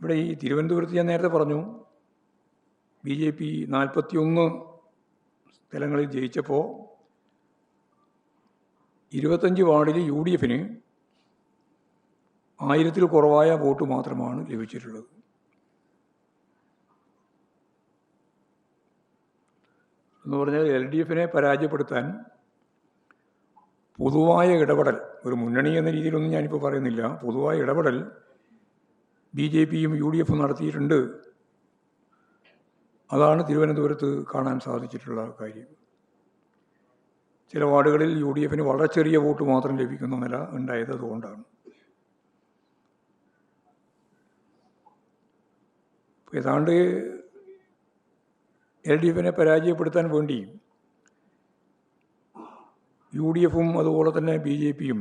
ഇവിടെ ഈ തിരുവനന്തപുരത്ത് ഞാൻ നേരത്തെ പറഞ്ഞു BJP 41 സ്ഥലങ്ങളിൽ ജയിച്ചപ്പോൾ 25 വാർഡിൽ UDF-ന് 1000-ൽ കുറവായ വോട്ട് മാത്രമാണ് ലഭിച്ചിട്ടുള്ളത്. എന്ന് പറഞ്ഞാൽ LDF-നെ പരാജയപ്പെടുത്താൻ പൊതുവായ ഇടപെടൽ, ഒരു മുന്നണി എന്ന രീതിയിലൊന്നും ഞാനിപ്പോൾ പറയുന്നില്ല, പൊതുവായ ഇടപെടൽ BJP-യും UDF-ഉം നടത്തിയിട്ടുണ്ട്. അതാണ് തിരുവനന്തപുരത്ത് കാണാൻ സാധിച്ചിട്ടുള്ള കാര്യം. ചില വാർഡുകളിൽ UDF-ന് വളരെ ചെറിയ വോട്ട് മാത്രം ലഭിക്കുന്ന നില ഉണ്ടായത് അതുകൊണ്ടാണ്. ഏതാണ്ട് LDF-നെ പരാജയപ്പെടുത്താൻ വേണ്ടി UDF-ഉം അതുപോലെ തന്നെ BJP-യും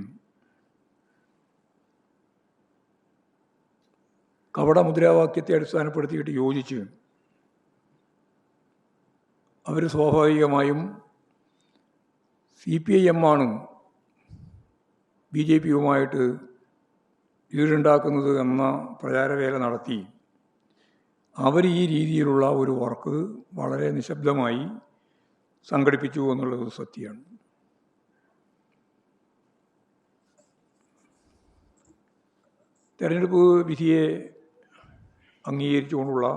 കപട മുദ്രാവാക്യത്തെ അടിസ്ഥാനപ്പെടുത്തിയിട്ട് യോജിച്ച് അവർ സ്വാഭാവികമായും CPIM ആണ് BJP-യുമായിട്ട് ഈടുണ്ടാക്കുന്നത് എന്ന പ്രചാരവേല നടത്തി അവർ ഈ രീതിയിലുള്ള ഒരു വർക്ക് വളരെ നിശബ്ദമായി സംഘടിപ്പിച്ചു എന്നുള്ളത് സത്യമാണ്. തെരഞ്ഞെടുപ്പ് വിധിയെ അംഗീകരിച്ചുകൊണ്ടുള്ള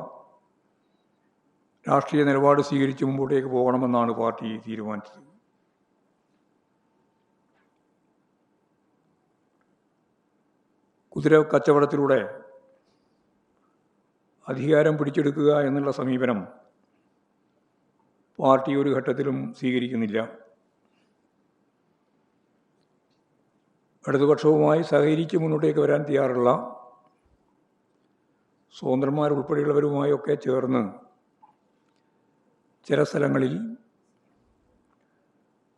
രാഷ്ട്രീയ നിലപാട് സ്വീകരിച്ച് മുമ്പോട്ടേക്ക് പോകണമെന്നാണ് പാർട്ടി തീരുമാനിച്ചത്. കുതിര കച്ചവടത്തിലൂടെ അധികാരം പിടിച്ചെടുക്കുക എന്നുള്ള സമീപനം പാർട്ടി ഒരു ഘട്ടത്തിലും സ്വീകരിക്കുന്നില്ല. ഇടതുപക്ഷവുമായി സഹകരിച്ച് മുന്നോട്ടേക്ക് വരാൻ തയ്യാറുള്ള സ്വതന്ത്രന്മാരുൾപ്പെടെയുള്ളവരുമായൊക്കെ ചേർന്ന് ചില സ്ഥലങ്ങളിൽ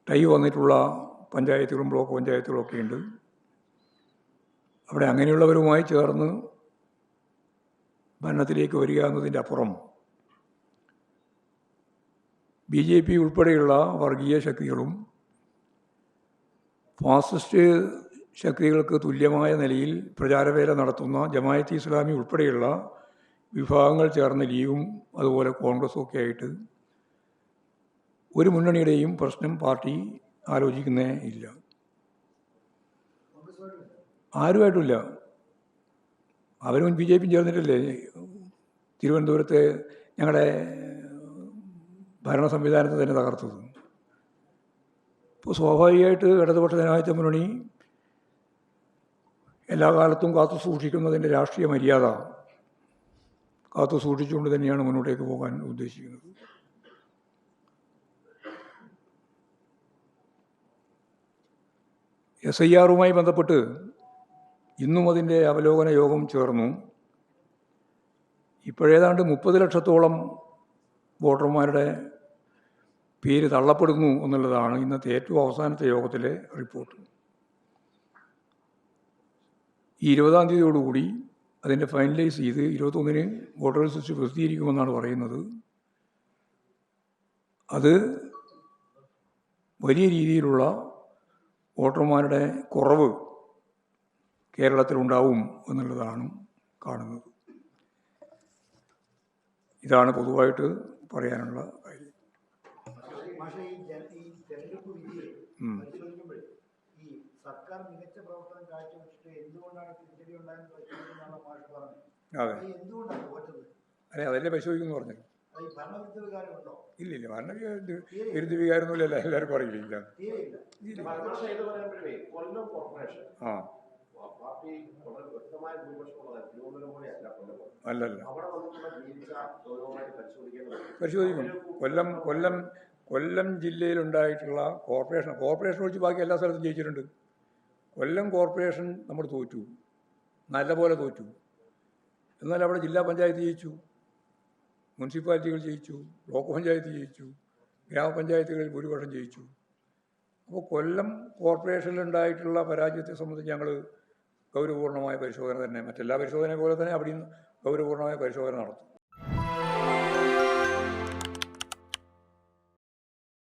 ടൈ വന്നിട്ടുള്ള പഞ്ചായത്തുകളും ബ്ലോക്ക് പഞ്ചായത്തുകളൊക്കെ ഉണ്ട്. അവിടെ അങ്ങനെയുള്ളവരുമായി ചേർന്ന് ഭരണത്തിലേക്ക് വരിക എന്നതിൻ്റെ അപ്പുറം BJP ഉൾപ്പെടെയുള്ള വർഗീയ ശക്തികളും ഫാസിസ്റ്റ് ശക്തികൾക്ക് തുല്യമായ നിലയിൽ പ്രചാരവേല നടത്തുന്ന ജമായത്ത് ഇസ്ലാമി ഉൾപ്പെടെയുള്ള വിഭാഗങ്ങൾ ചേർന്ന ലീഗും അതുപോലെ കോൺഗ്രസും ഒക്കെ ആയിട്ട് ഒരു മുന്നണിയുടെയും പ്രശ്നം പാർട്ടി ആലോചിക്കുന്നേ ഇല്ല. ആരുമായിട്ടുമില്ല. അവരും BJP-യും ചേർന്നിട്ടല്ലേ തിരുവനന്തപുരത്തെ ഞങ്ങളുടെ ഭരണ സംവിധാനത്തെ തന്നെ തകർത്തത്. ഇപ്പോൾ സ്വാഭാവികമായിട്ട് ഇടതുപക്ഷ ജനാധിപത്യ മുന്നണി എല്ലാ കാലത്തും കാത്തു സൂക്ഷിക്കുന്നതിൻ്റെ രാഷ്ട്രീയ മര്യാദ കാത്തു സൂക്ഷിച്ചുകൊണ്ട് തന്നെയാണ് മുന്നോട്ടേക്ക് പോകാൻ ഉദ്ദേശിക്കുന്നത്. SIR-വുമായി ബന്ധപ്പെട്ട് ഇന്നും അതിൻ്റെ അവലോകന യോഗം ചേർന്നു. ഇപ്പോഴേതാണ്ട് 30 ലക്ഷത്തോളം വോട്ടർമാരുടെ പേര് തള്ളപ്പെടുന്നു എന്നുള്ളതാണ് ഇന്നത്തെ ഏറ്റവും അവസാനത്തെ യോഗത്തിലെ റിപ്പോർട്ട്. ഈ 20-ാം തീയതിയോടുകൂടി അതിൻ്റെ ഫൈനലൈസ് ചെയ്ത് 21-ന് വോട്ടർ ലിസ്റ്റ് പ്രസിദ്ധീകരിക്കുമെന്നാണ് പറയുന്നത്. അത് വലിയ രീതിയിലുള്ള വോട്ടർമാരുടെ കുറവ് കേരളത്തിലുണ്ടാവും എന്നുള്ളതാണ് കാണുന്നത്. ഇതാണ് പൊതുവായിട്ട് പറയാനുള്ള കാര്യം. അതെ അതെ, അതല്ലേ പരിശോധിക്കുന്നു പറഞ്ഞത്. ഇല്ലില്ല, വിരുദ്ധ വികാരമൊന്നുമില്ല, എല്ലാവർക്കും അറിയില്ല. ആ അല്ലല്ല, പരിശോധിക്കും. കൊല്ലം ജില്ലയിലുണ്ടായിട്ടുള്ള കോർപ്പറേഷൻ ഒഴിച്ച് ബാക്കി എല്ലാ സ്ഥലത്തും ജയിച്ചിട്ടുണ്ട്. കൊല്ലം കോർപ്പറേഷൻ നമ്മൾ തോറ്റു, നല്ലപോലെ തോറ്റു. എന്നാൽ അവിടെ ജില്ലാ പഞ്ചായത്ത് ജയിച്ചു, മുനിസിപ്പാലിറ്റികൾ ജയിച്ചു, ബ്ലോക്ക് പഞ്ചായത്ത് ജയിച്ചു, ഗ്രാമപഞ്ചായത്തുകളിൽ ഭൂരിപക്ഷം ജയിച്ചു. അപ്പോൾ കൊല്ലം കോർപ്പറേഷനിലുണ്ടായിട്ടുള്ള പരാജയത്തെ സംബന്ധിച്ച് ഞങ്ങൾ ഗൗരവപൂർണമായ പരിശോധന തന്നെ, മറ്റെല്ലാ പരിശോധനയെ പോലെ തന്നെ അവിടെയും ഗൗരവപൂർണമായ പരിശോധന നടത്തും.